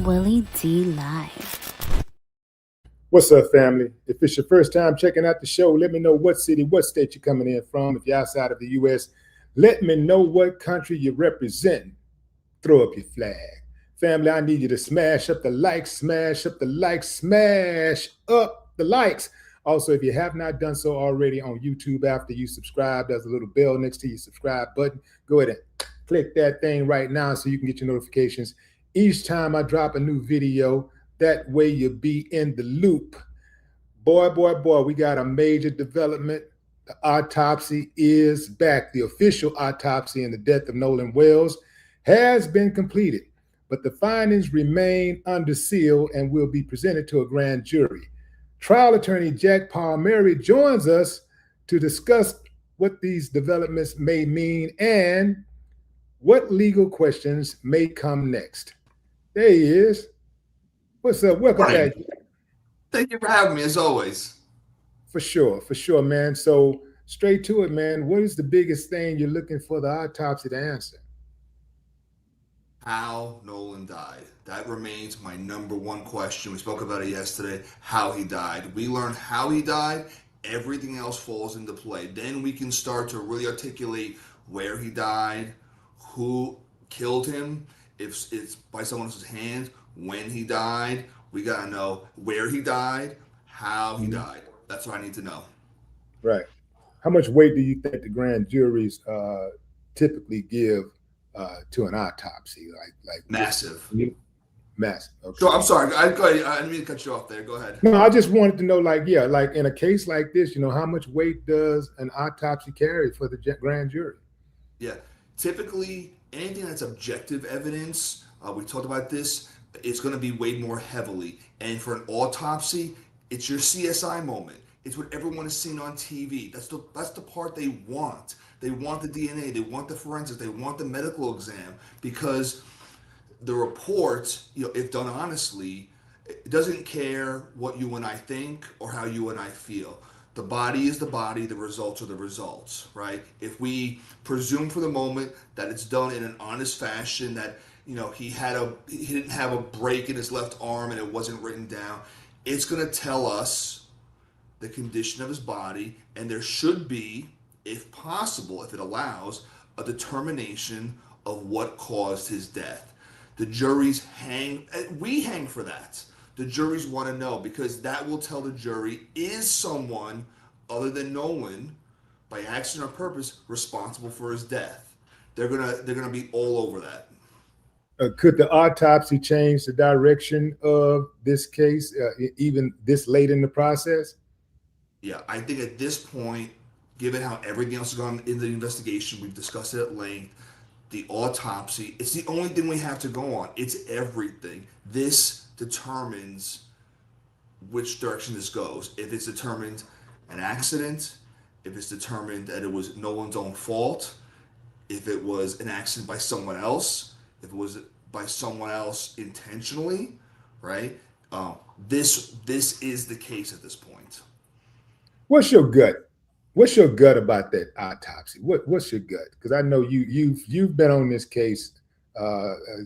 Willie D live. What's up, family? If it's your first time checking out the show, let me know what city, what state you're coming in from. If you're outside of the U.S., let me know what country you're representing. Throw up your flag. Family, I need you to smash up the likes, smash up the likes, smash up the likes. Also, if you have not done so already on YouTube after you subscribe, there's a little bell next to your subscribe button. Go ahead and click that thing right now so you can get your notifications each time I drop a new video. That way you'll be in the loop. Boy, we got a major development. The autopsy is back. The official autopsy in the death of Nolan Wells has been completed, but the findings remain under seal and will be presented to a grand jury. Trial attorney Jack Palmieri joins us to discuss what these developments may mean and what legal questions may come next. There he is. What's up? Welcome back. Thank you for having me, as always. For sure, man. So straight to it, man. What is the biggest thing you're looking for the autopsy to answer? How Nolan died. That remains my number one question. We spoke about it yesterday, how he died. We learn how he died, everything else falls into play. Then we can start to really articulate where he died, who killed him, if it's by someone else's hands, when he died. We got to know where he died, how he died. That's what I need to know. Right. How much weight do you think the grand juries typically give to an autopsy? Like massive. Massive. Okay. So I'm sorry. I didn't mean to cut you off there. Go ahead. No, I just wanted to know, like in a case like this, how much weight does an autopsy carry for the grand jury? Yeah. Typically, anything that's objective evidence, we talked about this, it's going to be weighed more heavily. And for an autopsy, it's your CSI moment. It's what everyone has seen on TV. That's the part they want. They want the DNA. They want the forensics. They want the medical exam, because the report, if done honestly, it doesn't care what you and I think or how you and I feel. The body is the body. The results are the results, right? If we presume for the moment that it's done in an honest fashion, that he didn't have a break in his left arm and it wasn't written down, it's going to tell us the condition of his body, and there should be, if possible, if it allows, a determination of what caused his death. The juries we hang for that. The juries want to know, because that will tell the jury, is someone other than Nolan, by accident or purpose, responsible for his death? They're gonna be all over that. Could the autopsy change the direction of this case, even this late in the process? Yeah, I think at this point, given how everything else has gone in the investigation, we've discussed it at length, the autopsy, it's the only thing we have to go on. It's everything. This determines which direction this goes. If it's determined an accident, if it's determined that it was Nolan's own fault, if it was an accident by someone else, if it was by someone else intentionally, right? This is the case at this point. What's your gut? What's your gut about that autopsy? What's your gut? Because I know you've been on this case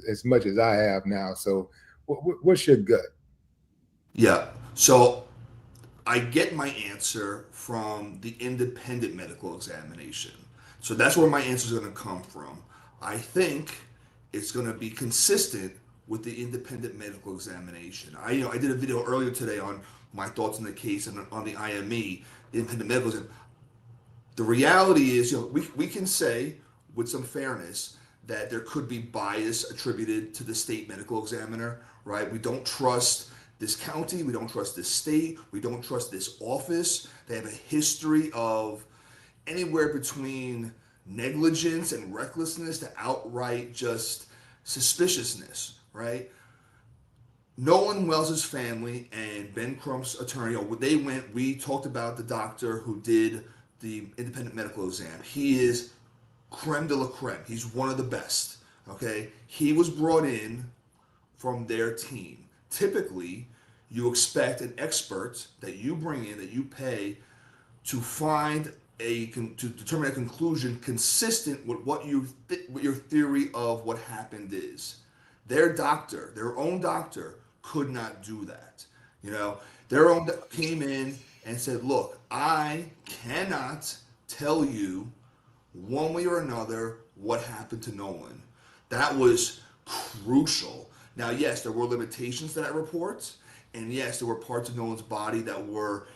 as much as I have now. So what's your gut? Yeah. So I get my answer from the independent medical examination. So that's where my answer is going to come from. I think it's going to be consistent with the independent medical examination. I did a video earlier today on my thoughts on the case and on the IME, the independent medical exam. The reality is, we can say with some fairness that there could be bias attributed to the state medical examiner, right? We don't trust this county, we don't trust this state, we don't trust this office. They have a history of anywhere between negligence and recklessness to outright just suspiciousness, right? Nolan Wells' family and Ben Crump's attorney, we talked about the doctor who did the independent medical exam. He is creme de la creme. He's one of the best, okay? He was brought in from their team. Typically, you expect an expert that you bring in, that you pay, to to determine a conclusion consistent with what your theory of what happened is. Their doctor, their own doctor, could not do that. Their own came in and said, "Look, I cannot tell you one way or another what happened to Nolan." That was crucial. Now, yes, there were limitations to that report, and yes, there were parts of Nolan's body that were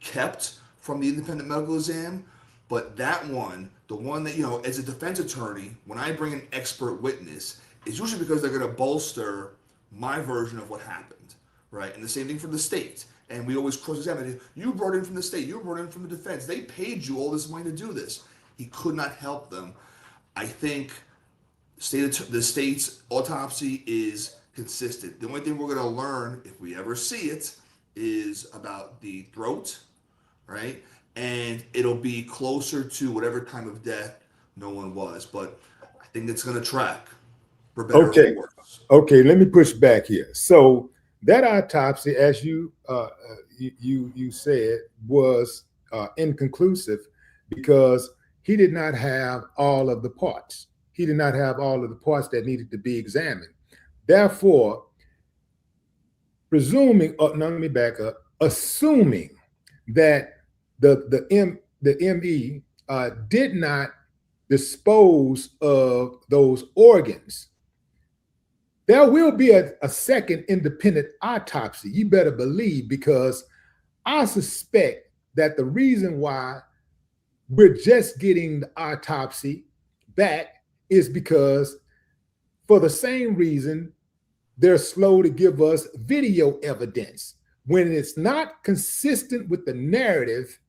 kept from the independent medical exam. But that one, the one that, as a defense attorney, when I bring an expert witness, it's usually because they're going to bolster my version of what happened, right? And the same thing for the state. And we always cross-examine. You brought in from the state. You brought in from the defense. They paid you all this money to do this. He could not help them. I think the state's autopsy is consistent. The only thing we're going to learn, if we ever see it, is about the throat, right? And it'll be closer to whatever time of death Nolan was. But I think it's going to track for better or worse. Okay, let me push back here. So that autopsy, as you said, was inconclusive because he did not have all of the parts. He did not have all of the parts that needed to be examined. Therefore, assuming that the ME did not dispose of those organs, there will be a second independent autopsy. You better believe, because I suspect that the reason why we're just getting the autopsy back is because, for the same reason, they're slow to give us video evidence. When it's not consistent with the narrative,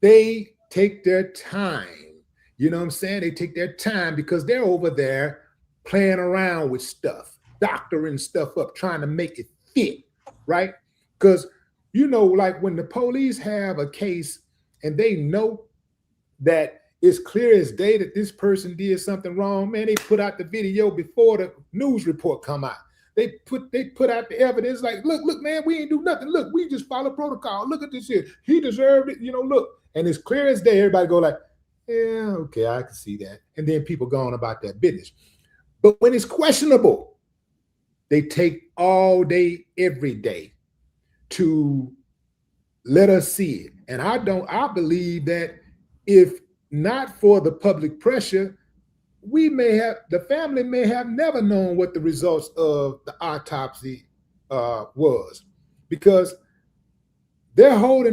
they take their time. You know what I'm saying? They take their time because they're over there playing around with stuff, doctoring stuff up, trying to make it fit, right? Because, like when the police have a case and they know that it's clear as day that this person did something wrong, man, they put out the video before the news report come out. They put out the evidence like, look, man, we ain't do nothing. Look, we just follow protocol. Look at this here. He deserved it, look. And it's clear as day, everybody go like, yeah, okay, I can see that. And then people go on about their business. But when it's questionable, they take all day, every day to let us see it. And I believe that if not for the public pressure, the family may have never known what the results of the autopsy was, because they held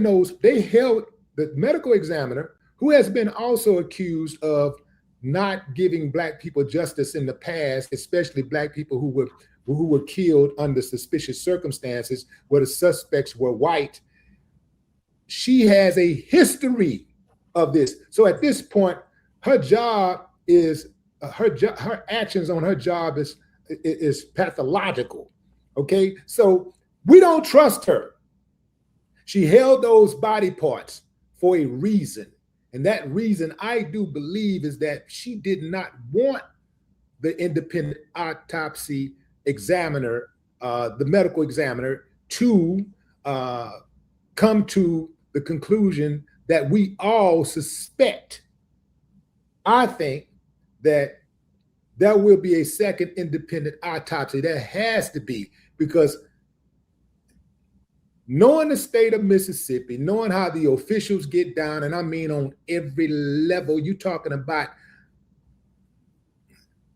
the medical examiner, who has been also accused of not giving Black people justice in the past, especially Black people who were killed under suspicious circumstances where the suspects were white. She has a history of this. So at this point, her job is her actions on her job is pathological. Okay, so we don't trust her. She held those body parts for a reason, and that reason, I do believe, is that she did not want the independent autopsy examiner, the medical examiner, to come to the conclusion that we all suspect. I think that there will be a second independent autopsy. There has to be, because knowing the state of Mississippi, knowing how the officials get down, and I mean on every level, you're talking about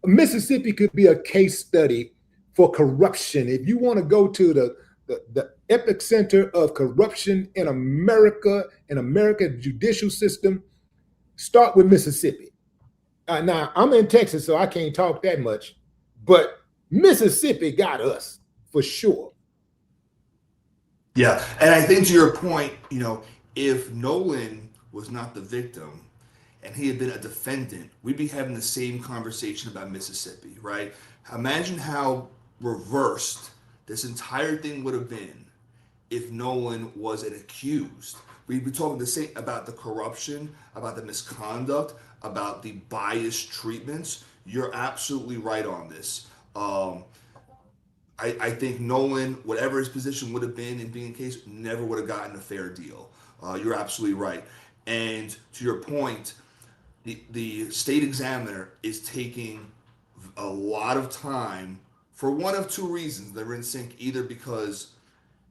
Mississippi could be a case study for corruption. If you want to go to the epicenter of corruption in America, judicial system, start with Mississippi. Now, I'm in Texas, so I can't talk that much, but Mississippi got us for sure. Yeah, and I think to your point, if Nolan was not the victim and he had been a defendant, we'd be having the same conversation about Mississippi, right? Imagine how reversed this entire thing would have been if Nolan was an accused. We'd be talking the same about the corruption, about the misconduct, about the biased treatments. You're absolutely right on this. I think Nolan, whatever his position would have been in being a case, never would have gotten a fair deal. You're absolutely right. And to your point, the state examiner is taking a lot of time for one of two reasons. They're in sync, either because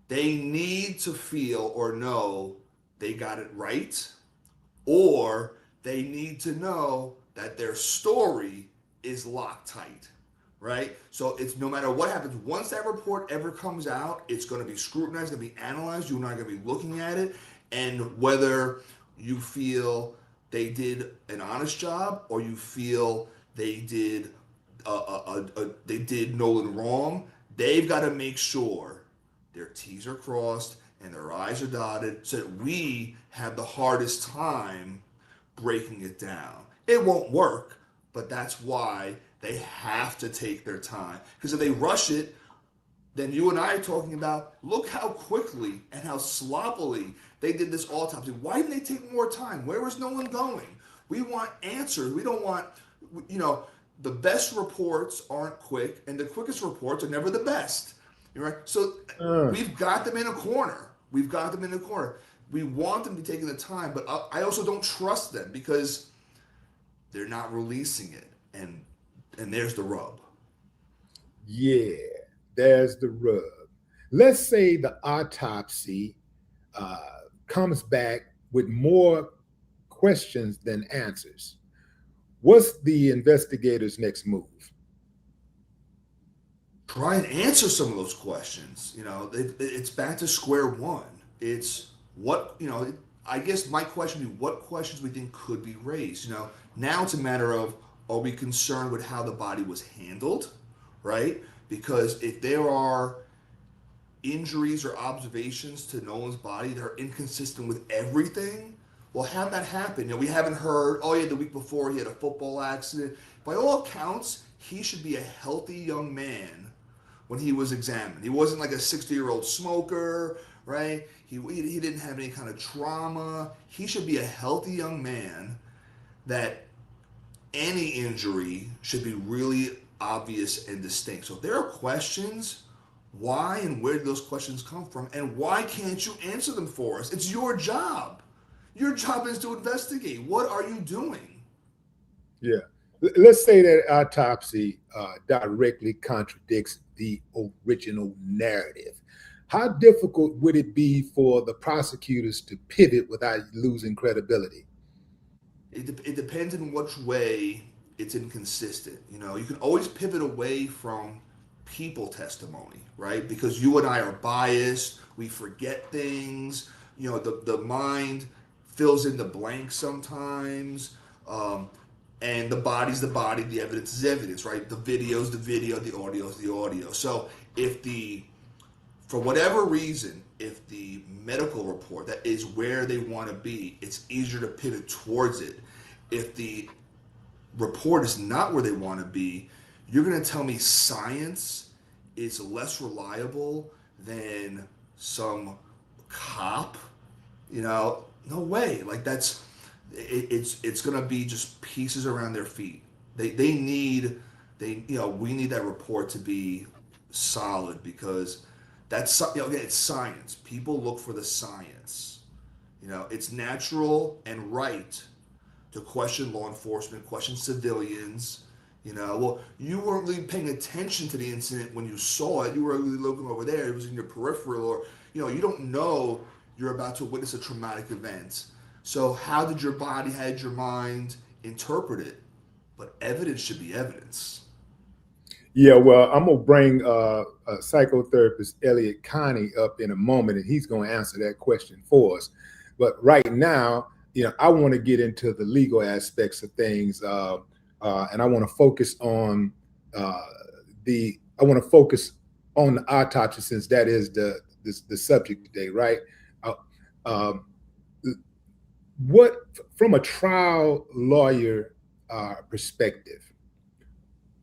they need to feel or know they got it right, or they need to know that their story is locked tight, right? So it's no matter what happens, once that report ever comes out, it's going to be scrutinized, going to be analyzed. You're not going to be looking at it, and whether you feel they did an honest job or you feel they did they did Nolan wrong, they've got to make sure their T's are crossed and their I's are dotted, so that we have the hardest time breaking it down. It won't work, but that's why they have to take their time. Because if they rush it, then you and I are talking about, look how quickly and how sloppily they did this autopsy. Why didn't they take more time? Where was Nolan going? We want answers. We don't want, the best reports aren't quick, and the quickest reports are never the best. Right? So we've got them in a corner. We want them to be taking the time, but I also don't trust them because they're not releasing it, and there's the rub. Yeah, there's the rub. Let's say the autopsy comes back with more questions than answers. What's the investigator's next move? Try and answer some of those questions. It's back to square one. It's what, I guess my question would be what questions we think could be raised. Now it's a matter of, are we concerned with how the body was handled, right? Because if there are injuries or observations to Nolan's body that are inconsistent with everything, well, how'd that happen? We haven't heard, the week before he had a football accident. By all accounts, he should be a healthy young man when he was examined. He wasn't like a 60-year-old smoker, right? He didn't have any kind of trauma. He should be a healthy young man that any injury should be really obvious and distinct. So if there are questions, why and where do those questions come from? And why can't you answer them for us? It's your job. Your job is to investigate. What are you doing? Yeah. Let's say that autopsy directly contradicts the original narrative. How difficult would it be for the prosecutors to pivot without losing credibility? It depends on which way it's inconsistent. You can always pivot away from people testimony, right? Because you and I are biased. We forget things. The mind fills in the blanks sometimes. And the body's the body, the evidence is evidence, right? The video's the video, the audio's the audio. So for whatever reason, if the medical report, that is where they want to be, it's easier to pivot towards it. If the report is not where they want to be, you're going to tell me science is less reliable than some cop? No way. Like it's going to be just pieces around their feet. We need that report to be solid, because that's, again, it's science. People look for the science. It's natural and right to question law enforcement, question civilians. Well, you weren't really paying attention to the incident when you saw it. You were really looking over there. It was in your peripheral, or you don't know you're about to witness a traumatic event. So how did your body, how did your mind interpret it? But evidence should be evidence. Yeah, well, I'm going to bring psychotherapist Elliot Connie up in a moment, and he's going to answer that question for us. But right now, I want to get into the legal aspects of things, and I want to focus on the autopsy, since that is the subject today, right? What, from a trial lawyer perspective,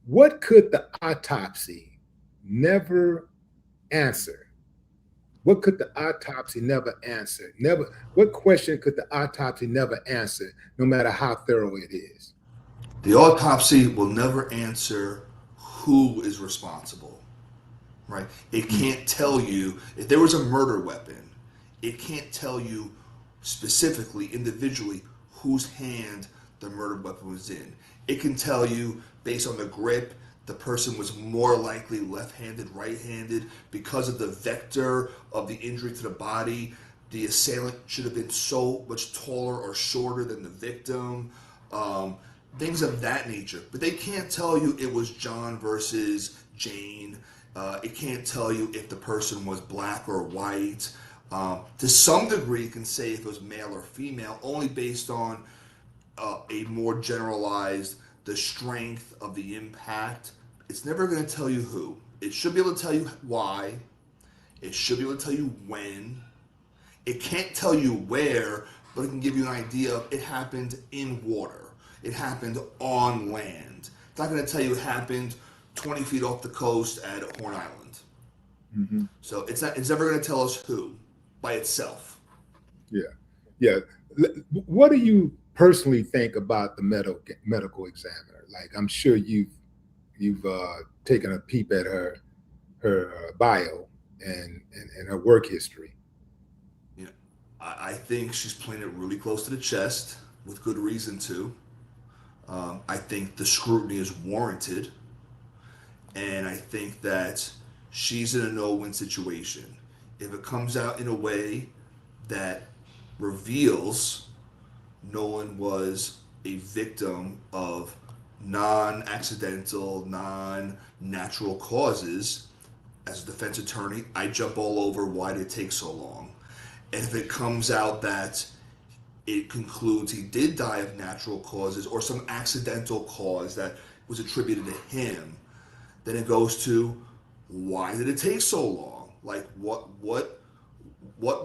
what could the autopsy never answer? What could the autopsy never answer? What question could the autopsy never answer, no matter how thorough it is? The autopsy will never answer who is responsible, right? It can't tell you if there was a murder weapon. It can't tell you specifically, individually, whose hand the murder weapon was in. It can tell you based on the grip, the person was more likely left-handed, right-handed. Because of the vector of the injury to the body, the assailant should have been so much taller or shorter than the victim. Things of that nature. But they can't tell you it was John versus Jane. It can't tell you if the person was black or white. To some degree, it can say if it was male or female, only based on a more generalized, the strength of the impact. It's never going to tell you who. It should be able to tell you why. It should be able to tell you when. It can't tell you where, but it can give you an idea of it happened in water. It happened on land. It's not going to tell you it happened 20 feet off the coast at Horn Island. Mm-hmm. So it's never going to tell us who by itself. Yeah. What do you personally think about the medical examiner? Like, I'm sure you've taken a peep at her bio and her work history. Yeah, I think she's playing it really close to the chest with good reason to. I think the scrutiny is warranted, and I think that she's in a no-win situation. If it comes out in a way that reveals Nolan was a victim of non-accidental, non-natural causes, as a defense attorney, I jump all over why did it take so long. And if it comes out that it concludes he did die of natural causes or some accidental cause that was attributed to him, then it goes to why did it take so long? Like what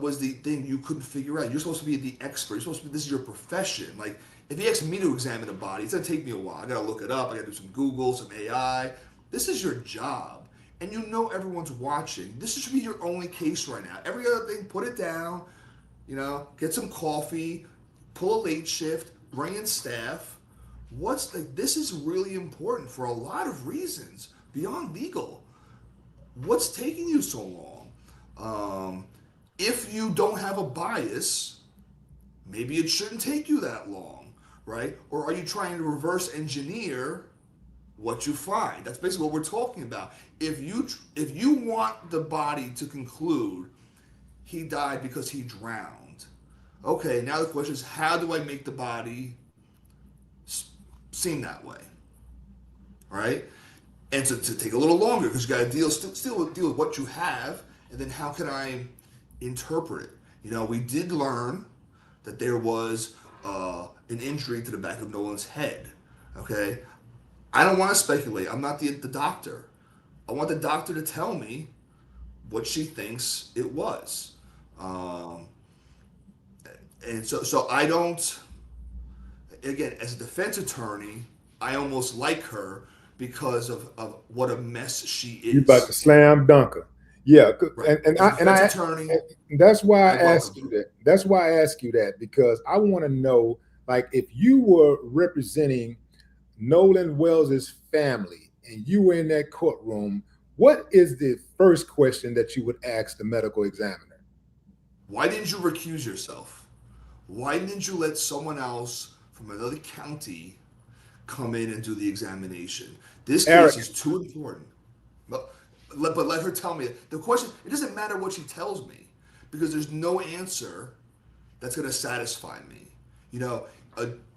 was the thing you couldn't figure out? You're supposed to be the expert. You're supposed to be, this is your profession. Like if he asks me to examine a body, it's gonna take me a while. I gotta look it up. I gotta do some Google, some AI. This is your job, and you know everyone's watching. This should be your only case right now. Every other thing, put it down. Get some coffee, pull a late shift, bring in staff. This is really important for a lot of reasons beyond legal. What's taking you so long? If you don't have a bias, maybe it shouldn't take you that long, right? Or are you trying to reverse engineer what you find? That's basically what we're talking about. If you want the body to conclude he died because he drowned, okay, now the question is, how do I make the body seem that way, right? And to take a little longer, because you got to still deal with what you have, and then how can I interpret it? We did learn that there was an injury to the back of Nolan's head, okay? I don't want to speculate. I'm not the doctor. I want the doctor to tell me what she thinks it was. And so I don't, again, as a defense attorney, I almost like her because of what a mess she is. You about to slam dunk her. Yeah, right. and that's why I asked you that. That's why I ask you that, because I want to know, like, if you were representing Nolan Wells's family and you were in that courtroom, what is the first question that you would ask the medical examiner? Why didn't you recuse yourself? Why didn't you let someone else from another county come in and do the examination? This case is too important. But let her tell me. The question, it doesn't matter what she tells me, because there's no answer that's going to satisfy me.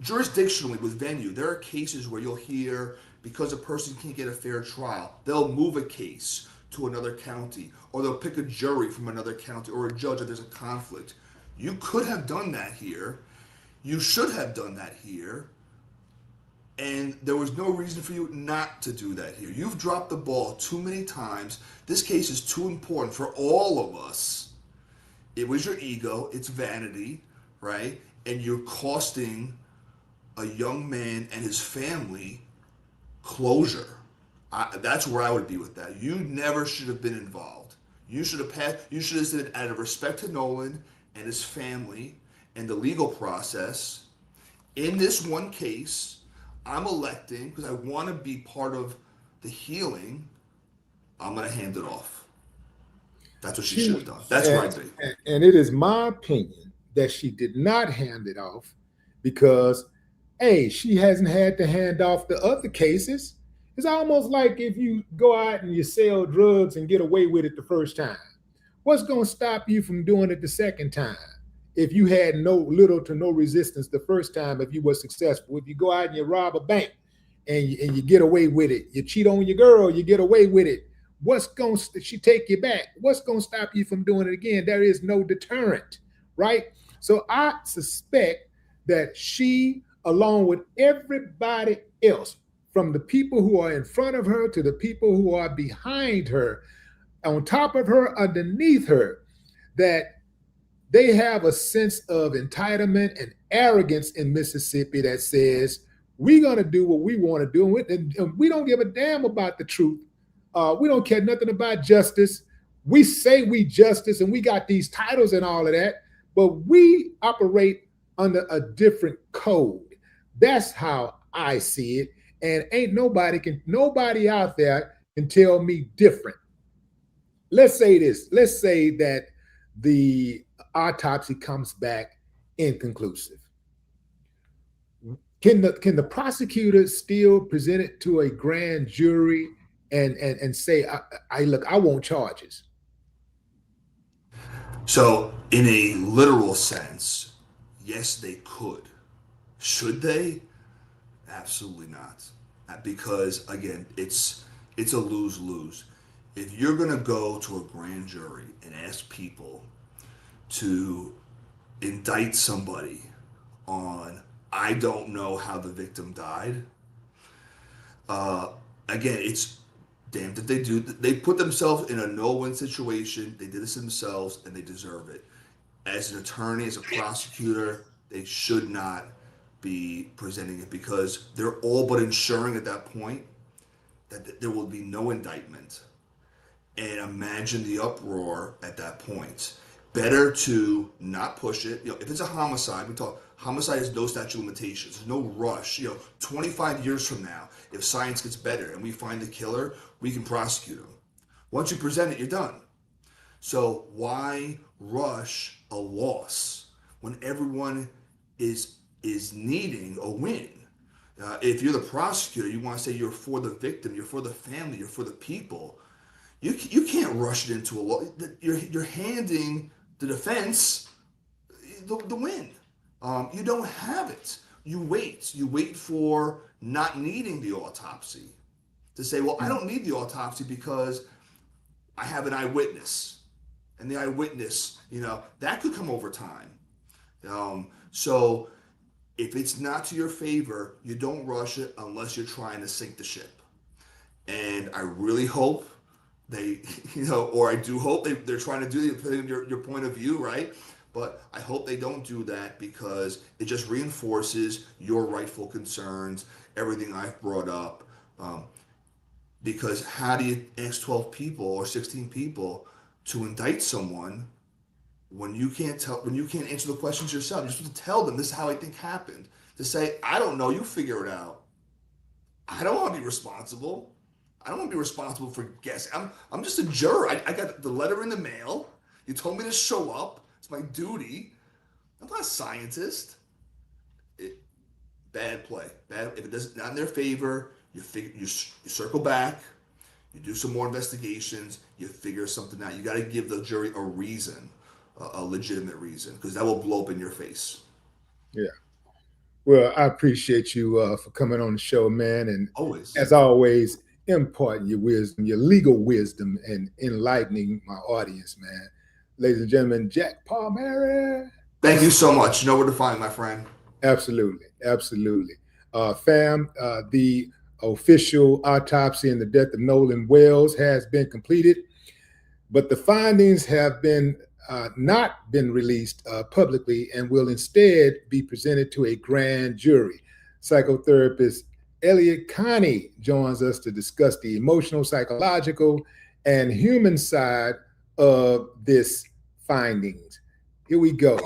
Jurisdictionally with venue, there are cases where you'll hear, because a person can't get a fair trial, they'll move a case to another county, or they'll pick a jury from another county, or a judge if there's a conflict. You could have done that here. You should have done that here. And there was no reason for you not to do that here. You've dropped the ball too many times. This case is too important for all of us. It was your ego. It's vanity, right? And you're costing a young man and his family closure. That's where I would be with that. You never should have been involved. You should have said, out of respect to Nolan and his family and the legal process, in this one case, I'm electing, because I want to be part of the healing, I'm going to hand it off. That's what she should have done. That's where I'd be. And it is my opinion that she did not hand it off, because hey, she hasn't had to hand off the other cases. It's almost like if you go out and you sell drugs and get away with it the first time. What's going to stop you from doing it the second time? If you had little to no resistance the first time, if you were successful, if you go out and you rob a bank and you get away with it, you cheat on your girl, you get away with it. She take you back? What's going to stop you from doing it again? There is no deterrent, right? So I suspect that she, along with everybody else, from the people who are in front of her to the people who are behind her, on top of her, underneath her, that they have a sense of entitlement and arrogance in Mississippi that says, we're going to do what we want to do, and we don't give a damn about the truth. We don't care nothing about justice. We say we justice, and we got these titles and all of that, but we operate under a different code. That's how I see it, and ain't nobody out there can tell me different. Let's say this. Let's say that the autopsy comes back inconclusive. Can the prosecutor still present it to a grand jury and say, I want charges? So in a literal sense, yes, they could. Should they? Absolutely not. Because again, it's a lose-lose. If you're going to go to a grand jury and ask people to indict somebody on, I don't know how the victim died, again, it's damned if they do. They put themselves in a no-win situation. They did this themselves, and they deserve it. As an attorney, as a prosecutor, they should not be presenting it, because they're all but ensuring at that point that there will be no indictment. And imagine the uproar at that point. Better to not push it. If it's a homicide, homicide has no statute of limitations. There's no rush. 25 years from now, if science gets better and we find the killer, we can prosecute him. Once you present it, you're done. So why rush a loss when everyone is needing a win? If you're the prosecutor, you want to say you're for the victim, you're for the family, you're for the people. You can't rush it into a law. You're handing the defense the win. You don't have it. You wait. You wait for not needing the autopsy to say, well, I don't need the autopsy because I have an eyewitness. And the eyewitness, that could come over time. So if it's not to your favor, you don't rush it unless you're trying to sink the ship. And I really hope they, or I do hope they're trying to do your point of view, right? But I hope they don't do that, because it just reinforces your rightful concerns, everything I've brought up. Because how do you ask 12 people or 16 people to indict someone when you can't answer the questions yourself? You're supposed to tell them, this is how I think happened. To say, I don't know, you figure it out. I don't want to be responsible. I don't want to be responsible for guessing. I'm just a juror. I got the letter in the mail. You told me to show up. It's my duty. I'm not a scientist. Bad play. Bad. If it doesn't, not in their favor, you circle back. You do some more investigations. You figure something out. You got to give the jury a reason, a legitimate reason, because that will blow up in your face. Yeah. Well, I appreciate you for coming on the show, man. And always, as always, imparting your wisdom, your legal wisdom, and enlightening my audience, man. Ladies and gentlemen, Jack Palmieri. Thank you so much. You know where to find, my friend. Absolutely. Absolutely. Fam, the official autopsy in the death of Nolan Wells has been completed, but the findings have not been released publicly and will instead be presented to a grand jury. Psychotherapist Elliot Connie joins us to discuss the emotional, psychological, and human side of this findings. Here we go.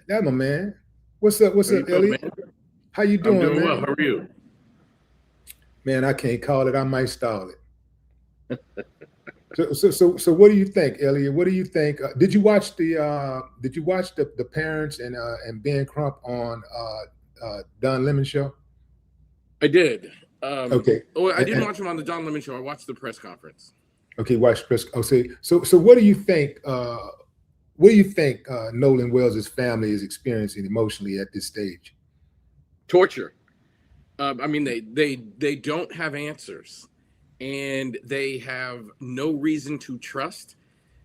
That's my man. What's up, Elliot? Man? How you doing, I'm doing man? well. How are you? Man, I can't call it. I might stall it. So what do you think, Elliot? What do you think? Did you watch the parents and Ben Crump on Don Lemon show? I did. Okay. Oh, I didn't watch him on the Don Lemon show. I watched the press conference. Okay, watch press. Oh, so what do you think? What do you think Nolan Wells' family is experiencing emotionally at this stage? Torture. I mean, they don't have answers, and they have no reason to trust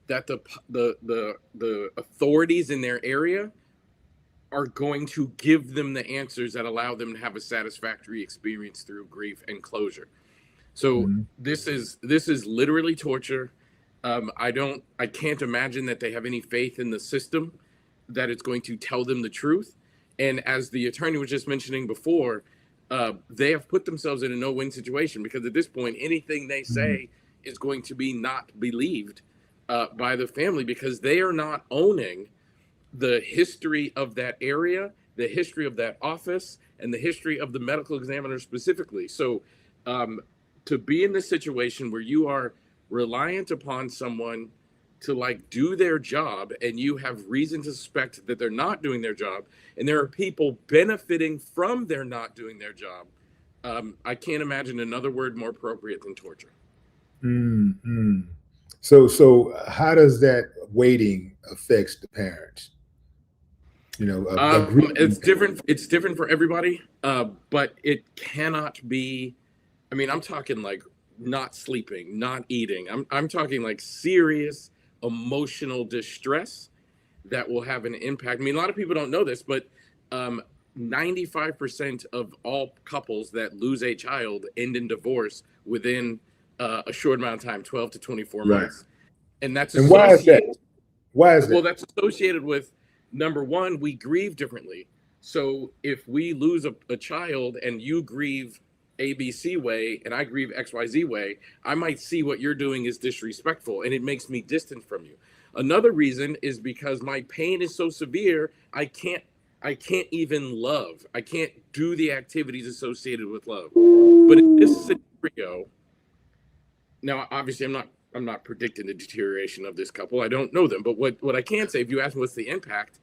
that the authorities in their area are going to give them the answers that allow them to have a satisfactory experience through grief and closure. So this is literally torture. I can't imagine that they have any faith in the system that it's going to tell them the truth. And as the attorney was just mentioning before, they have put themselves in a no-win situation, because at this point, anything they say is going to be not believed by the family, because they are not owning the history of that area, the history of that office, and the history of the medical examiner specifically. So to be in this situation where you are reliant upon someone to like do their job, and you have reason to suspect that they're not doing their job, and there are people benefiting from their not doing their job, I can't imagine another word more appropriate than torture. So how does that waiting affects the parents? You know, it's different. It's different for everybody, but it cannot be. I mean, I'm talking like not sleeping, not eating. I'm talking like serious emotional distress that will have an impact. I mean, a lot of people don't know this, but 95% of all couples that lose a child end in divorce within a short amount of time, 12 to 24 months. And that's why is that? Why is that? Well, that's associated with, number one, we grieve differently. So if we lose a child and you grieve ABC way and I grieve XYZ way, I might see what you're doing is disrespectful, and it makes me distant from you. Another reason is because my pain is so severe, I can't even love. I can't do the activities associated with love. But in this scenario, now obviously I'm not predicting the deterioration of this couple. I don't know them, but what I can say, if you ask me what's the impact,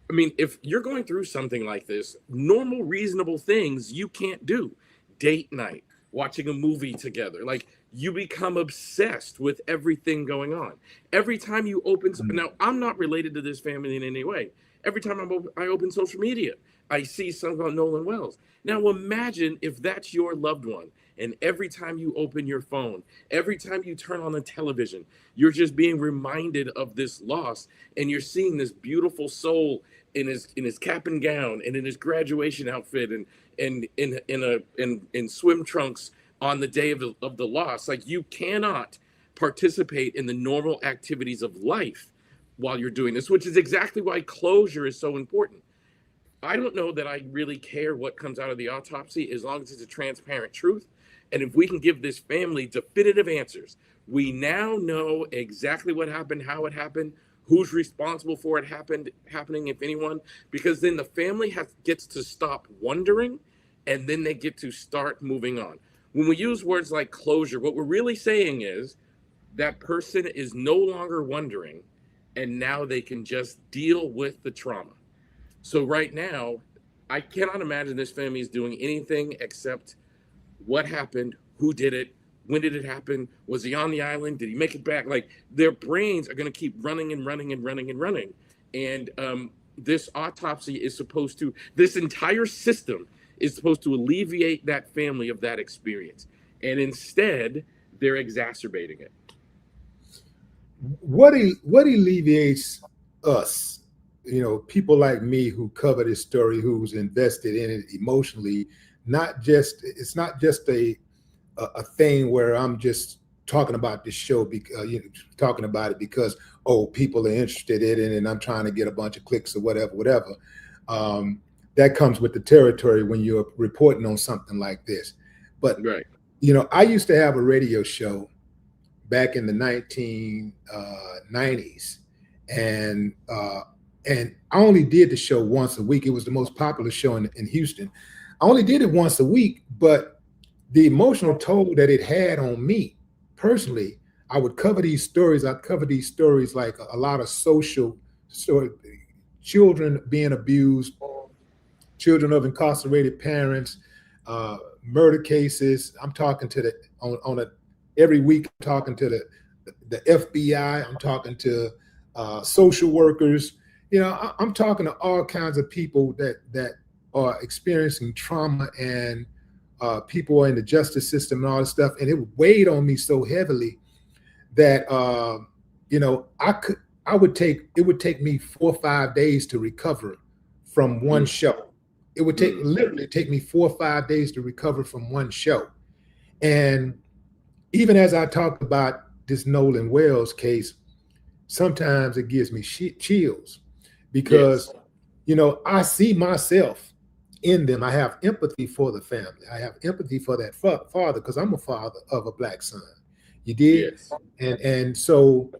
I mean, if you're going through something like this, normal, reasonable things you can't do. Date night, watching a movie together. Like, you become obsessed with everything going on. Every time you open, now I'm not related to this family in any way. Every time I open social media, I see something about Nolan Wells. Now imagine if that's your loved one, and every time you open your phone, every time you turn on the television, you're just being reminded of this loss, and you're seeing this beautiful soul in his cap and gown and in his graduation outfit and in swim trunks on the day of the loss. Like, you cannot participate in the normal activities of life while you're doing this, which is exactly why closure is so important. I don't know that I really care what comes out of the autopsy, as long as it's a transparent truth. And if we can give this family definitive answers, we now know exactly what happened, how it happened, who's responsible for it happening, if anyone, because then the family gets to stop wondering, and then they get to start moving on. When we use words like closure, what we're really saying is that person is no longer wondering, and now they can just deal with the trauma. So right now, I cannot imagine this family is doing anything except what happened, who did it, when did it happen, was he on the island, did he make it back? Like, their brains are going to keep running and running and running and running. And this autopsy is supposed to, this entire system is supposed to alleviate that family of that experience. And instead, they're exacerbating it. What alleviates us, you know, people like me who cover this story, who's invested in it emotionally? It's not just a thing where I'm just talking about this show because talking about it because people are interested in it and I'm trying to get a bunch of clicks or whatever. That comes with the territory when you're reporting on something like this. But right. You know, I used to have a radio show back in the 1990s, and I only did the show once a week. It was the most popular show in Houston. I only did it once a week, but the emotional toll that it had on me personally, I would cover these stories. I'd cover these stories like a lot of social stories, children being abused, children of incarcerated parents, murder cases. I'm talking to every week. I'm talking to the FBI. I'm talking to social workers. I'm talking to all kinds of people that are experiencing trauma, and people in the justice system and all this stuff. And it weighed on me so heavily that it would take me 4 or 5 days to recover from one show. It would literally take me 4 or 5 days to recover from one show. And even as I talk about this Nolan Wells case, sometimes it gives me chills because, I see myself in them. I have empathy for the family. I have empathy for that father because I'm a father of a Black son. You did? Yes. And so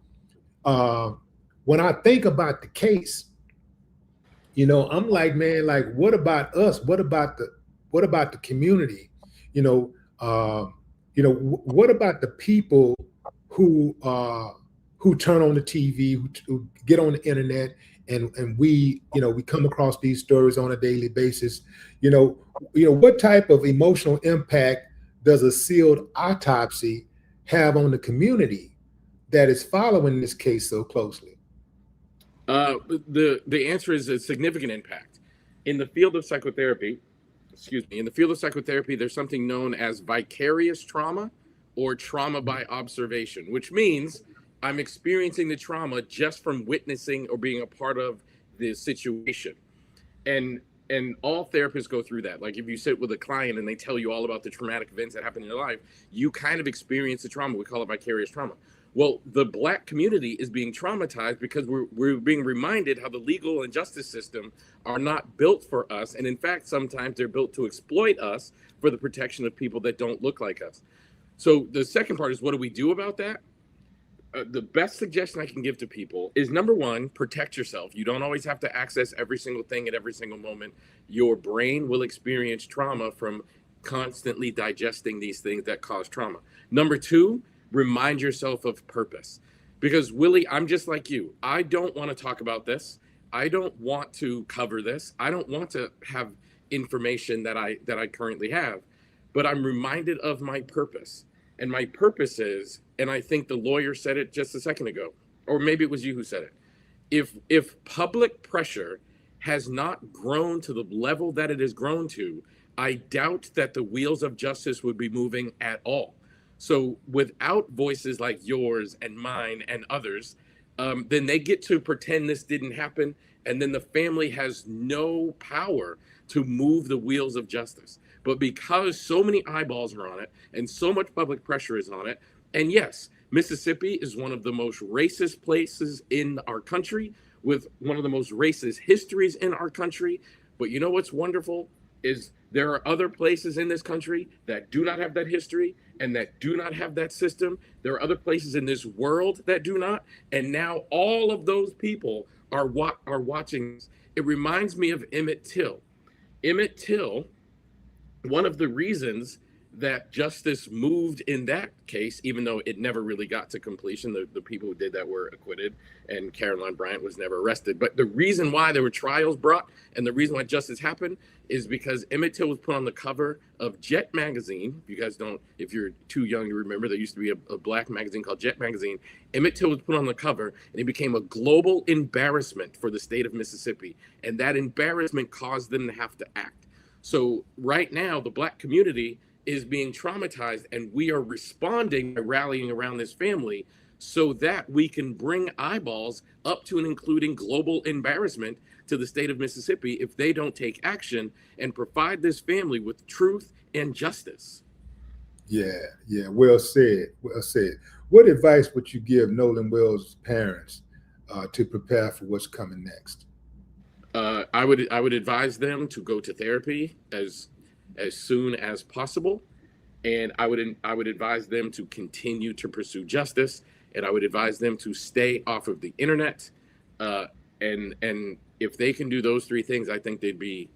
when I think about the case, I'm like, man, like, what about us? What about the community? What about the people who turn on the TV, who get on the internet, and we come across these stories on a daily basis. What type of emotional impact does a sealed autopsy have on the community that is following this case so closely? The answer is a significant impact. In the field of psychotherapy, there's something known as vicarious trauma or trauma by observation, which means I'm experiencing the trauma just from witnessing or being a part of the situation. And all therapists go through that. Like if you sit with a client and they tell you all about the traumatic events that happen in your life, you kind of experience the trauma. We call it vicarious trauma. Well, the Black community is being traumatized because we're being reminded how the legal and justice system are not built for us. And in fact, sometimes they're built to exploit us for the protection of people that don't look like us. So the second part is, what do we do about that? The best suggestion I can give to people is, number one, protect yourself. You don't always have to access every single thing at every single moment. Your brain will experience trauma from constantly digesting these things that cause trauma. Number two, remind yourself of purpose. Because Willie, I'm just like you. I don't want to talk about this. I don't want to cover this. I don't want to have information that I currently have. But I'm reminded of my purpose. And my purpose is, and I think the lawyer said it just a second ago, or maybe it was you who said it. If public pressure has not grown to the level that it has grown to, I doubt that the wheels of justice would be moving at all. So without voices like yours and mine and others, then they get to pretend this didn't happen. And then the family has no power to move the wheels of justice. But because so many eyeballs are on it and so much public pressure is on it, and yes, Mississippi is one of the most racist places in our country with one of the most racist histories in our country. But you know what's wonderful is there are other places in this country that do not have that history and that do not have that system. There are other places in this world that do not. And now all of those people are watching. It reminds me of Emmett Till. Emmett Till, one of the reasons that justice moved in that case, even though it never really got to completion, the people who did that were acquitted and Caroline Bryant was never arrested. But the reason why there were trials brought and the reason why justice happened is because Emmett Till was put on the cover of Jet magazine. If you guys don't, if you're too young to remember, there used to be a black magazine called Jet magazine. Emmett Till was put on the cover and he became a global embarrassment for the state of Mississippi. And that embarrassment caused them to have to act. So right now, the Black community is being traumatized, and we are responding by rallying around this family so that we can bring eyeballs up to and including global embarrassment to the state of Mississippi if they don't take action and provide this family with truth and justice. Yeah, well said, well said. What advice would you give Nolan Wells' parents to prepare for what's coming next? I would advise them to go to therapy as soon as possible, and I would advise them to continue to pursue justice, and I would advise them to stay off of the internet, and if they can do those three things, I think they'd be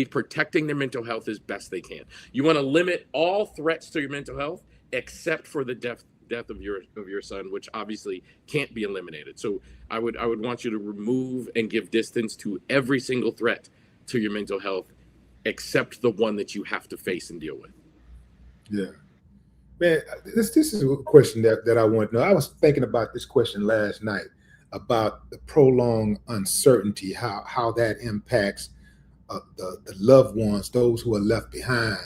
protecting their mental health as best they can. You want to limit all threats to your mental health except for the death of your son, which obviously can't be eliminated. So I would want you to remove and give distance to every single threat to your mental health except the one that you have to face and deal with. Yeah. Man, this is a question that I want to know. I was thinking about this question last night about the prolonged uncertainty, how that impacts the loved ones, those who are left behind.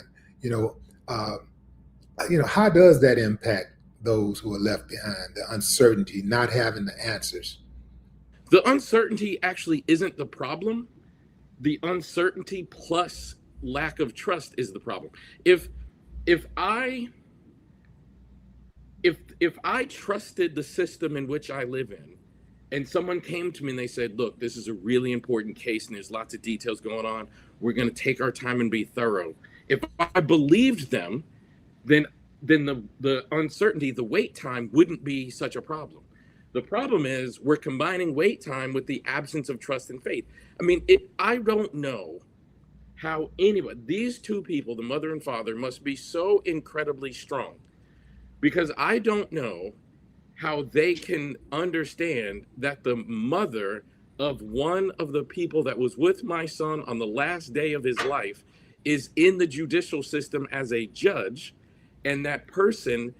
How does that impact those who are left behind? The uncertainty, not having the answers. The uncertainty actually isn't the problem. The uncertainty plus lack of trust is the problem. If I trusted the system in which I live in, and someone came to me and they said, look, this is a really important case and there's lots of details going on, we're going to take our time and be thorough. If I believed them, then the uncertainty, the wait time wouldn't be such a problem. The problem is we're combining wait time with the absence of trust and faith. I mean, I don't know how anybody, these two people, the mother and father, must be so incredibly strong, because I don't know how they can understand that the mother of one of the people that was with my son on the last day of his life is in the judicial system as a judge, and that person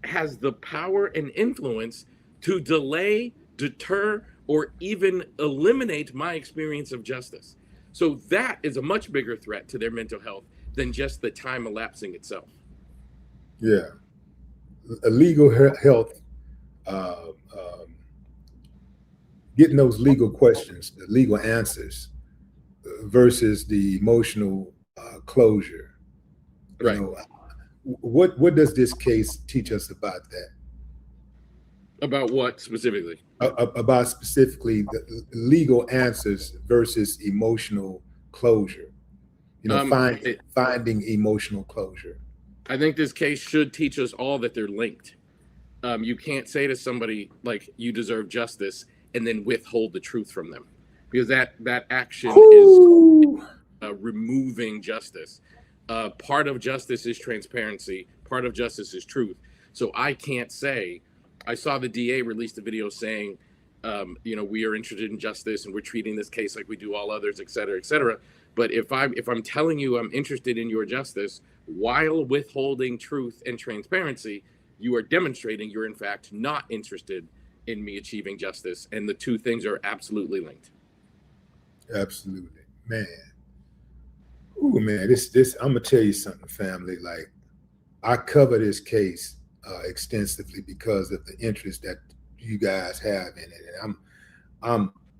has the power and influence to delay, deter, or even eliminate my experience of justice. So that is a much bigger threat to their mental health than just the time elapsing itself. Yeah. A legal health, getting those legal questions, the legal answers versus the emotional closure. Right. What does this case teach us about that? About what specifically? About specifically the legal answers versus emotional closure. Finding emotional closure. I think this case should teach us all that they're linked. You can't say to somebody like, you deserve justice, and then withhold the truth from them, because that action is removing justice. Part of justice is transparency. Part of justice is truth. So I can't say, I saw the DA released a video saying, we are interested in justice and we're treating this case like we do all others, et cetera, et cetera. But if I'm telling you I'm interested in your justice while withholding truth and transparency, you are demonstrating you're in fact not interested in me achieving justice. And the two things are absolutely linked. Absolutely, man. Ooh, man, this I'm gonna tell you something, family. Like, I cover this case extensively because of the interest that you guys have in it. And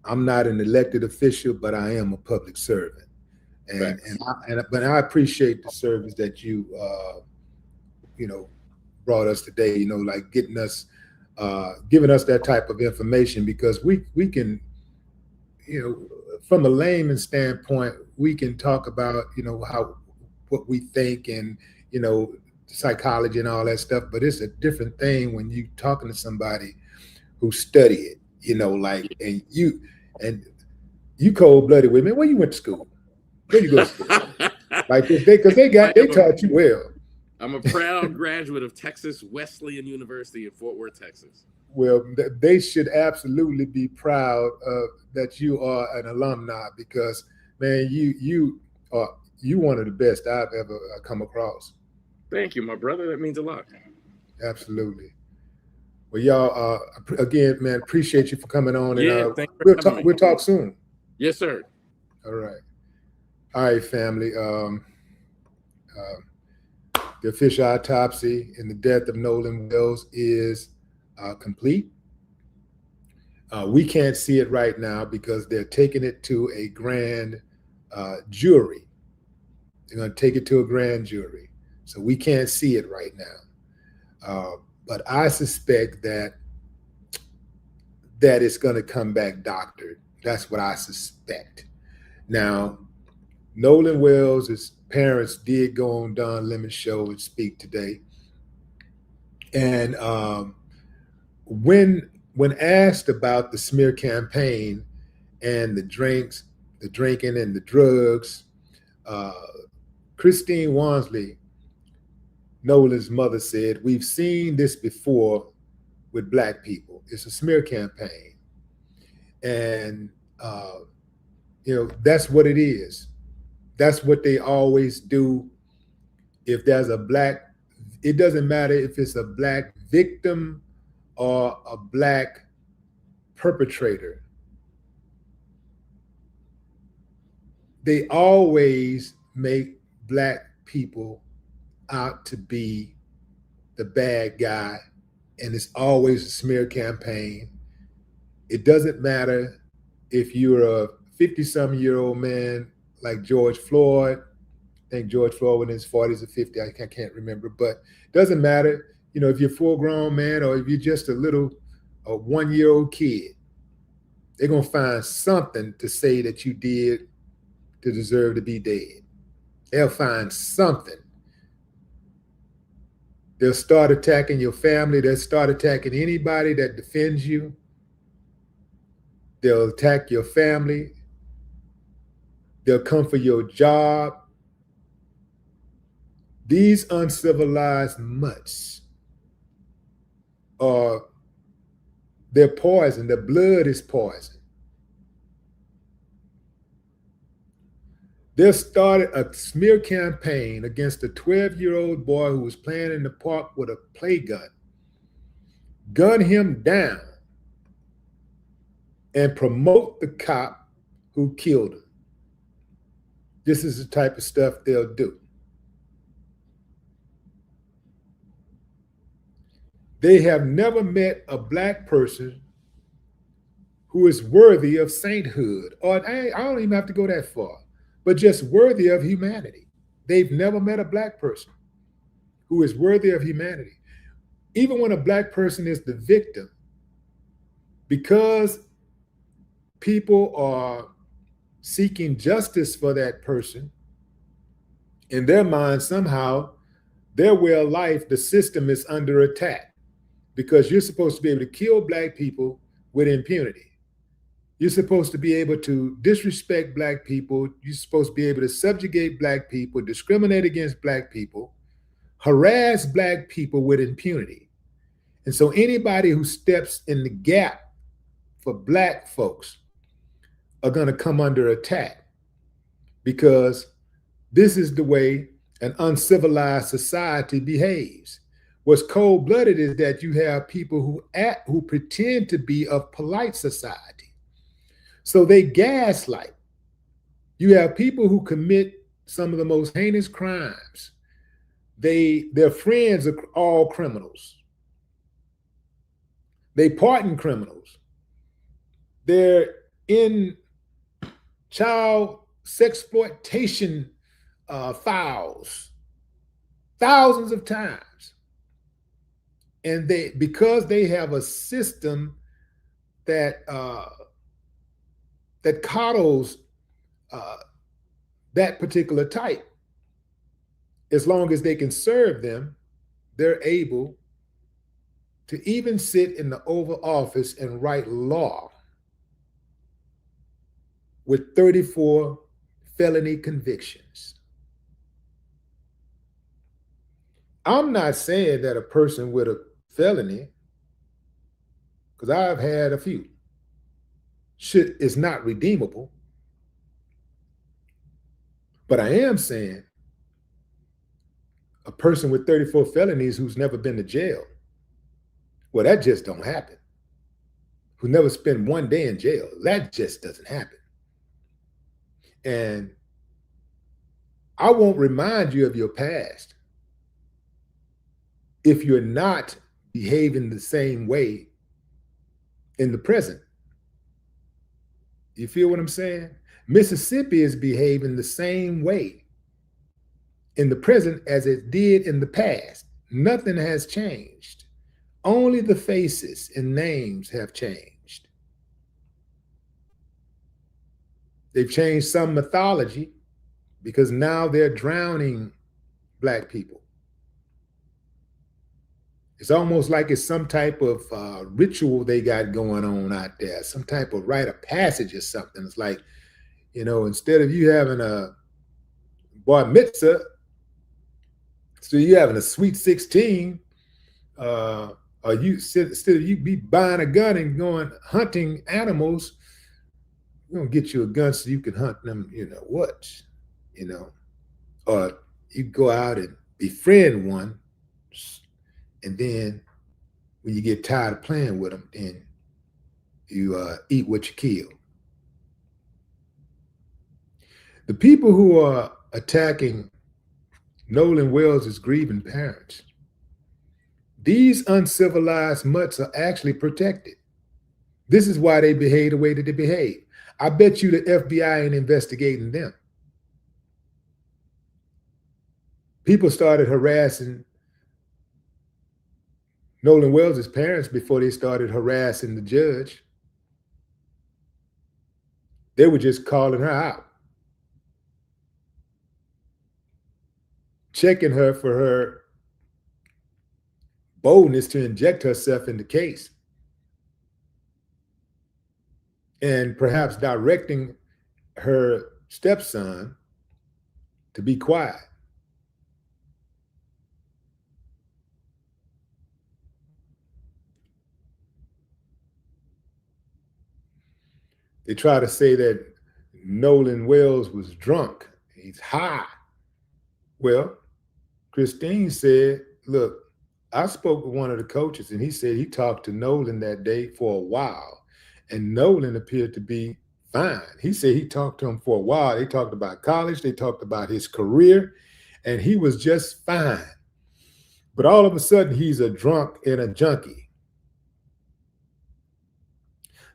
I'm not an elected official, but I am a public servant. But I appreciate the service that you brought us today, like giving us that type of information, because we can, from a layman standpoint, we can talk about, what we think and, psychology and all that stuff, but it's a different thing when you talking to somebody who study it, and you cold-blooded with me. Where you went to school? Where you go to school? Like, they taught you well. I'm a proud graduate of Texas Wesleyan University in Fort Worth, Texas. Well, they should absolutely be proud of that you are an alumni, because, man, you are one of the best I've ever come across. Thank you, my brother. That means a lot. Absolutely. Well, y'all, again, man, appreciate you for coming on. Yeah, and we'll talk soon. Yes, sir. All right, family. The official autopsy in the death of Nolan Wells is complete. We can't see it right now because they're taking it to a grand jury. They're going to take it to a grand jury. So we can't see it right now. But I suspect that it's going to come back doctored. That's what I suspect. Now, Nolan Wells' parents did go on Don Lemon's show and speak today. And when asked about the smear campaign and the drinking and the drugs, Christine Wansley, Nolan's mother, said, "We've seen this before with Black people. It's a smear campaign." And That's what it is. That's what they always do. If there's a black, it doesn't matter if it's a black victim or a black perpetrator. They always make black people out to be the bad guy, and it's always a smear campaign. It doesn't matter if you're a 50-some-year-old man like George Floyd. I think George Floyd was in his 40s or 50, I can't remember, but it doesn't matter, if you're a full-grown man or if you're just a one-year-old kid, they're going to find something to say that you did to deserve to be dead. They'll find something. They'll start attacking your family. They'll start attacking anybody that defends you. They'll attack your family. They'll come for your job. These uncivilized mutts they're poison. Their blood is poison. They started a smear campaign against a 12-year-old boy who was playing in the park with a play gun, gun him down, and promote the cop who killed him. This is the type of stuff they'll do. They have never met a black person who is worthy of sainthood, or I don't even have to go that far, but just worthy of humanity. They've never met a black person who is worthy of humanity. Even when a black person is the victim, because people are seeking justice for that person, in their mind, somehow, their way of life, the system is under attack, because you're supposed to be able to kill black people with impunity. You're supposed to be able to disrespect black people. You're supposed to be able to subjugate black people, discriminate against black people, harass black people with impunity. And so anybody who steps in the gap for black folks are going to come under attack, because this is the way an uncivilized society behaves. What's cold-blooded is that you have people who pretend to be of polite society. So they gaslight. You have people who commit some of the most heinous crimes. Their friends are all criminals. They pardon criminals. They're in child sexploitation files thousands of times. And because they have a system that coddles that particular type, as long as they can serve them, they're able to even sit in the Oval Office and write law with 34 felony convictions. I'm not saying that a person with a felony, because I've had a few, is not redeemable. But I am saying a person with 34 felonies who's never been to jail, well, that just don't happen. Who never spent one day in jail, that just doesn't happen. And I won't remind you of your past if you're not behaving the same way in the present. You feel what I'm saying? Mississippi is behaving the same way in the present as it did in the past. Nothing has changed. Only the faces and names have changed. They've changed some mythology because now they're drowning black people. It's almost like it's some type of ritual they got going on out there, some type of rite of passage or something. It's like, instead of you having a bar mitzvah, so you having a sweet 16, or instead of you be buying a gun and going hunting animals, We're gonna get you a gun so you can hunt them, or you go out and befriend one, and then when you get tired of playing with them, then you eat what you kill. The people who are attacking Nolan Wells' grieving parents, these uncivilized mutts are actually protected. This is why they behave the way that they behave. I bet you the FBI ain't investigating them. People started harassing Nolan Wells' parents before they started harassing the judge. They were just calling her out, checking her for her boldness to inject herself in the case, and perhaps directing her stepson to be quiet. They try to say that Nolan Wells was drunk. He's high. Well, Christine said, look, I spoke with one of the coaches and he said he talked to Nolan that day for a while, and Nolan appeared to be fine. He said he talked to him for a while. They talked about college. They talked about his career, and he was just fine. But all of a sudden, he's a drunk and a junkie.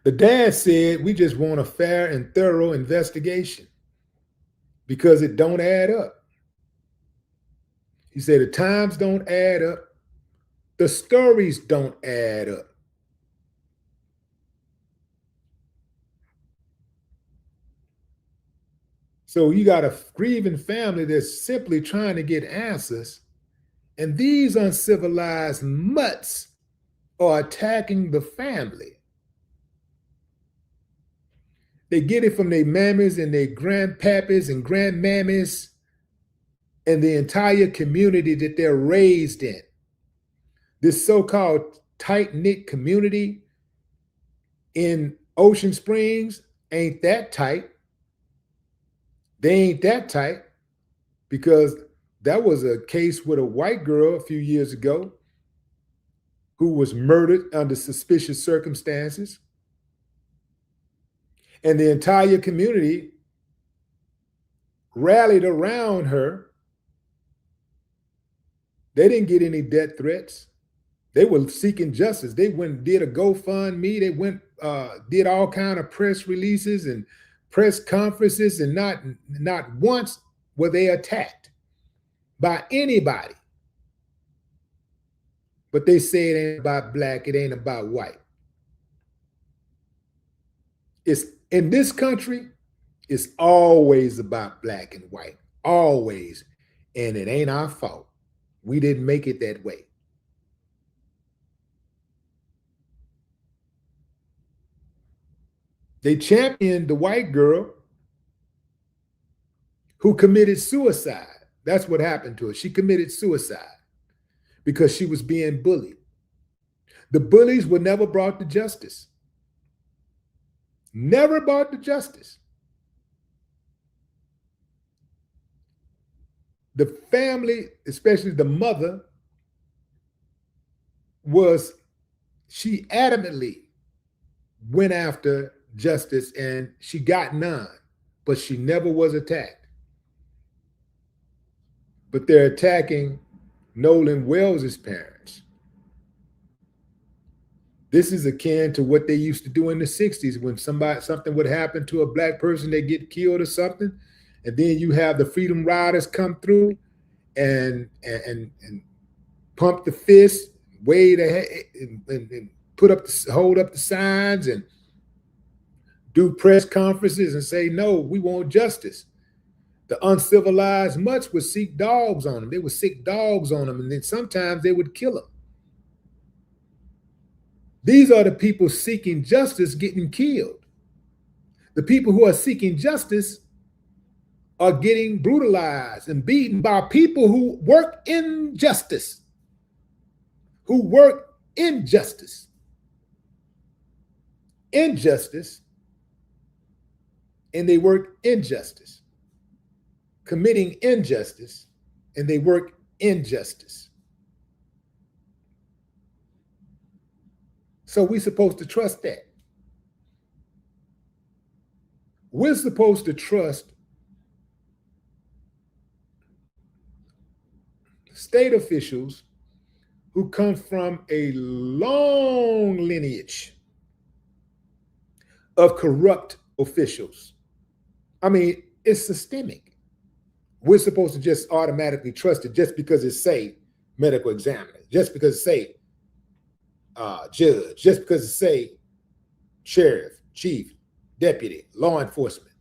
The dad said, we just want a fair and thorough investigation because it don't add up. He said the times don't add up. The stories don't add up. So you got a grieving family that's simply trying to get answers, and these uncivilized mutts are attacking the family. They get it from their mammies and their grandpappies and grandmammies and the entire community that they're raised in. This so-called tight-knit community in Ocean Springs ain't that tight. They ain't that tight because that was a case with a white girl a few years ago who was murdered under suspicious circumstances. And the entire community rallied around her. They didn't get any death threats. They were seeking justice. They went and did a GoFundMe. They went, did all kind of press releases and press conferences, and not once were they attacked by anybody. But they say it ain't about black, it ain't about white. It's in this country, it's always about black and white, always. And it ain't our fault. We didn't make it that way. They championed the white girl who committed suicide. That's what happened to her. She committed suicide because she was being bullied. The bullies were never brought to justice. Never brought to justice. The family, especially the mother, she adamantly went after justice, and she got none, but she never was attacked. But they're attacking Nolan Wells' parents. This is akin to what they used to do in the 60s when something would happen to a black person, they get killed or something, and then you have the Freedom Riders come through and pump the fist, wave the head, and hold up the signs and do press conferences and say, no, we want justice. The uncivilized mutts would seek dogs on them. They would sick dogs on them, and then sometimes they would kill them. These are the people seeking justice getting killed. The people who are seeking justice are getting brutalized and beaten by people who work in justice, Injustice and they work injustice. Committing injustice and they work injustice. So we're supposed to trust that. We're supposed to trust state officials who come from a long lineage of corrupt officials. I mean, it's systemic. We're supposed to just automatically trust it just because it say medical examiner, just because it say judge, just because it say sheriff, chief, deputy, law enforcement.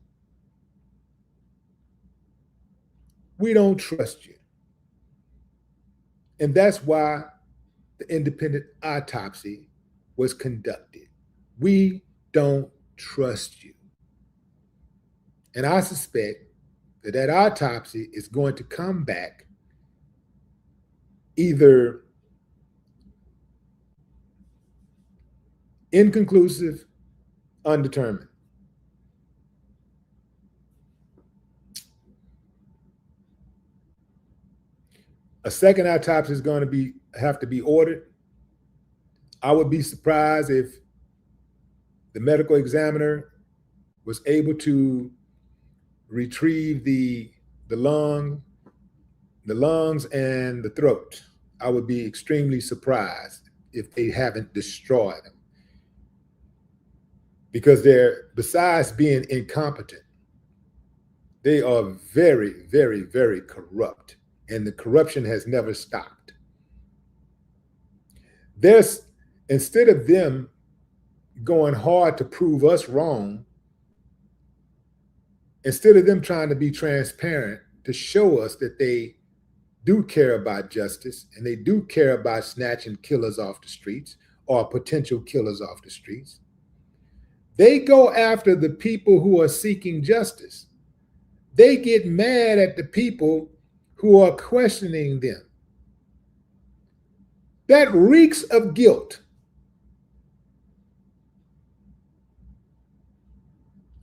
We don't trust you. And that's why the independent autopsy was conducted. We don't trust you. And I suspect that that autopsy is going to come back either inconclusive, undetermined. A second autopsy is going to have to be ordered. I would be surprised if the medical examiner was able to retrieve the lungs and the throat. I would be extremely surprised if they haven't destroyed them. Because they're, besides being incompetent, they are very, very, very corrupt. And the corruption has never stopped. Instead of them going hard to prove us wrong, instead of them trying to be transparent to show us that they do care about justice and they do care about snatching killers off the streets or potential killers off the streets, they go after the people who are seeking justice. They get mad at the people who are questioning them. That reeks of guilt.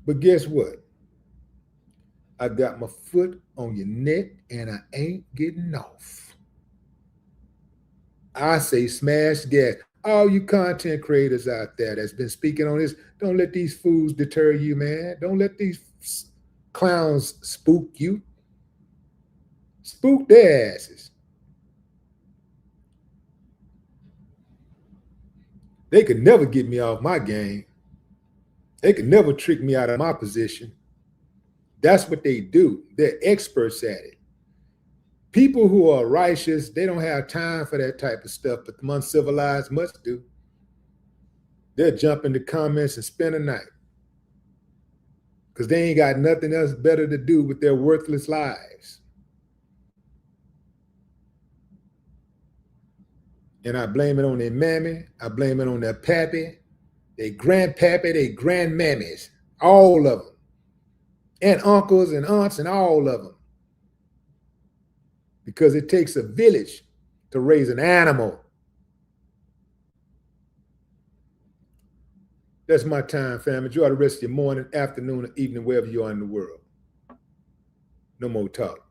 But guess what? I got my foot on your neck and I ain't getting off. I say smash gas. All you content creators out there that's been speaking on this, don't let these fools deter you, man. Don't let these clowns spook you. Spook their asses. They could never get me off my game. They could never trick me out of my position. That's what they do. They're experts at it. People who are righteous, they don't have time for that type of stuff, but the uncivilized must do. They'll jump in the comments and spend a night because they ain't got nothing else better to do with their worthless lives. And I blame it on their mammy. I blame it on their pappy, their grandpappy, their grandmammies, all of them. And uncles and aunts and all of them. Because it takes a village to raise an animal. That's my time, fam. Enjoy the rest of your morning, afternoon, or evening, wherever you are in the world. No more talk.